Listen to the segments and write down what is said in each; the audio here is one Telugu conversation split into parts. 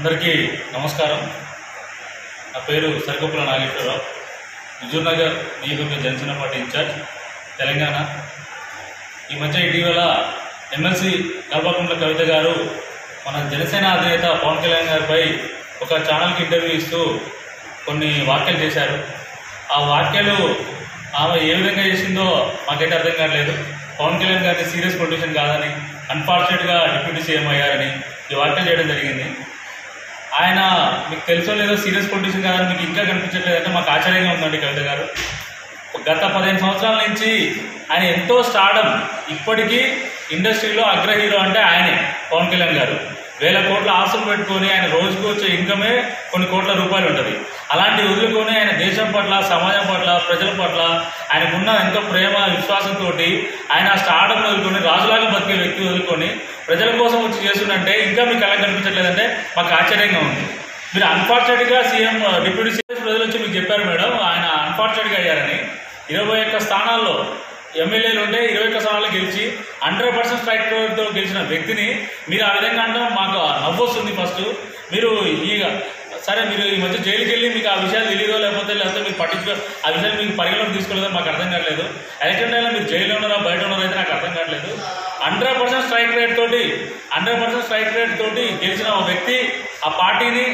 అందరికీ నమస్కారం. నా పేరు సరికొప్పుల నాగేశ్వరరావు, హుజూర్ నగర్ నియోజకవర్గ జనసేన పార్టీ ఇన్ఛార్జ్, తెలంగాణ. ఈ మధ్య ఇటీవల ఎమ్మెల్సీ కల్వకుంట్ల కవిత గారు మన జనసేన అధినేత పవన్ కళ్యాణ్ గారిపై ఒక ఛానల్కి ఇంటర్వ్యూ ఇస్తూ కొన్ని వ్యాఖ్యలు చేశారు. ఆ వ్యాఖ్యలు ఆమె ఏ విధంగా చేసిందో మాకైతే అర్థం కావట్లేదు. పవన్ కళ్యాణ్ గారిని సీరియస్ పొలిటీషియన్ కాదని, అన్ఫార్చునేట్గా డిప్యూటీ సీఎం అయ్యారని ఈ వ్యాఖ్యలు చేయడం జరిగింది. ఆయన మీకు తెలుసో లేదో సీరియస్ పొలిటీషియన్ కాదని మీకు ఇంకా కనిపించట్లేదంటే మాకు ఆశ్చర్యంగా ఉందండి. కవిత గారు గత 15 సంవత్సరాల నుంచి ఆయన ఎంతో స్టార్డమ్, ఇప్పటికీ ఇండస్ట్రీలో అగ్ర హీరో అంటే ఆయనే పవన్ కళ్యాణ్ గారు. 1000 కోట్ల ఆస్తులు పెట్టుకొని ఆయన రోజుకు వచ్చే ఇన్కమే కొన్ని కోట్ల రూపాయలు ఉంటుంది. అలాంటి వదులుకొని ఆయన దేశం పట్ల, సమాజం పట్ల, ప్రజల పట్ల ఆయనకున్న ఎంతో ప్రేమ, విశ్వాసంతో ఆయన స్టార్డమ్ వదులుకొని రాజులాగా బతికే వ్యక్తి వదులుకొని ప్రజల కోసం వచ్చి చేస్తుందంటే ఇంకా మీకు ఎలా కనిపించట్లేదంటే మాకు ఆశ్చర్యంగా ఉంది. మీరు అన్ఫార్చునేట్గా సీఎం, డిప్యూటీ సీఎం ప్రజలు వచ్చి మీకు చెప్పారు మేడం ఆయన అన్ఫార్చునేట్గా అయ్యారని. 21 స్థానాల్లో ఎమ్మెల్యేలు ఉంటే 21 స్థానాలు గెలిచి 100% స్ట్రైక్ రేట్తో గెలిచిన వ్యక్తిని మీరు ఆ విధంగా అనడం మాకు నవ్వు వస్తుంది. ఫస్ట్ మీరు సరే, మీరు ఈ మధ్య జైలుకి వెళ్ళి మీకు ఆ విషయాలు తెలియదో లేకపోతే మీరు పట్టించుకో, ఆ విషయాలు మీకు పరిగణలోకి తీసుకోలేదో మాకు అర్థం కావట్లేదు. ఎలక్షన్ టైంలో మీరు జైల్లో ఉన్నారా బయట ఉన్నారా అయితే నాకు అర్థం కావట్లేదు. 100% స్ట్రైక్ రేట్ తోటి గెలిచిన ఒక వ్యక్తి, ఆ పార్టీని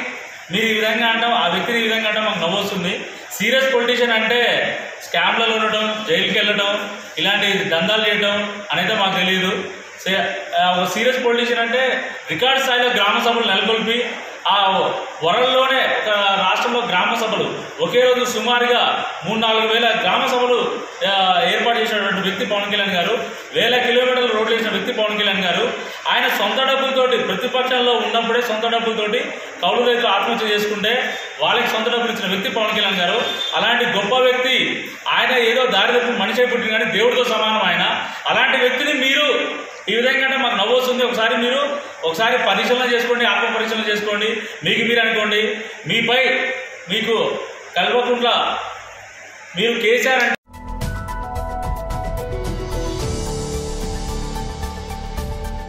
మీరు ఈ విధంగా అంటాం, ఆ వ్యక్తిని ఈ విధంగా అంటాం మాకు నవ్వు వస్తుంది. సీరియస్ పొలిటీషియన్ అంటే స్కామ్లలో ఉండటం, జైలుకి వెళ్ళటం, ఇలాంటి దందాలు చేయటం అనేది మాకు తెలియదు. ఒక సీరియస్ పొలిటీషియన్ అంటే రికార్డు స్థాయిలో గ్రామ సభలు నెలకొల్పి ఆ వరల్డ్లోనే ఒక రాష్ట్రంలో గ్రామ సభలు ఒకే రోజు సుమారుగా 3-4 వేల గ్రామ సభలు ఏర్పాటు చేసినటువంటి వ్యక్తి పవన్ కళ్యాణ్ గారు. 1000 కిలోమీటర్ల రోడ్లు వేసిన వ్యక్తి పవన్ కళ్యాణ్ గారు. ఆయన సొంత డబ్బులతోటి, ప్రతిపక్షంలో ఉన్నప్పుడే సొంత డబ్బులతోటి కౌలు రైతులు ఆత్మహత్య చేసుకుంటే వాళ్ళకి సొంత డబ్బులు ఇచ్చిన వ్యక్తి పవన్ కళ్యాణ్ గారు. అలాంటి గొప్ప వ్యక్తి ఆయన ఏదో దారి తప్పు మనిషి పుట్టిన కానీ దేవుడితో సమానం ఆయన. అలాంటి వ్యక్తిని మీరు ఈ విధంగా అంటే మాకు నవ్వు వస్తుంది. ఒకసారి పరిశీలన చేసుకోండి, ఆత్మ పరిశీలన చేసుకోండి, మీకు మీరు అనుకోండి. మీపై మీకు కల్వకుంట్ల, మీరు కేసీఆర్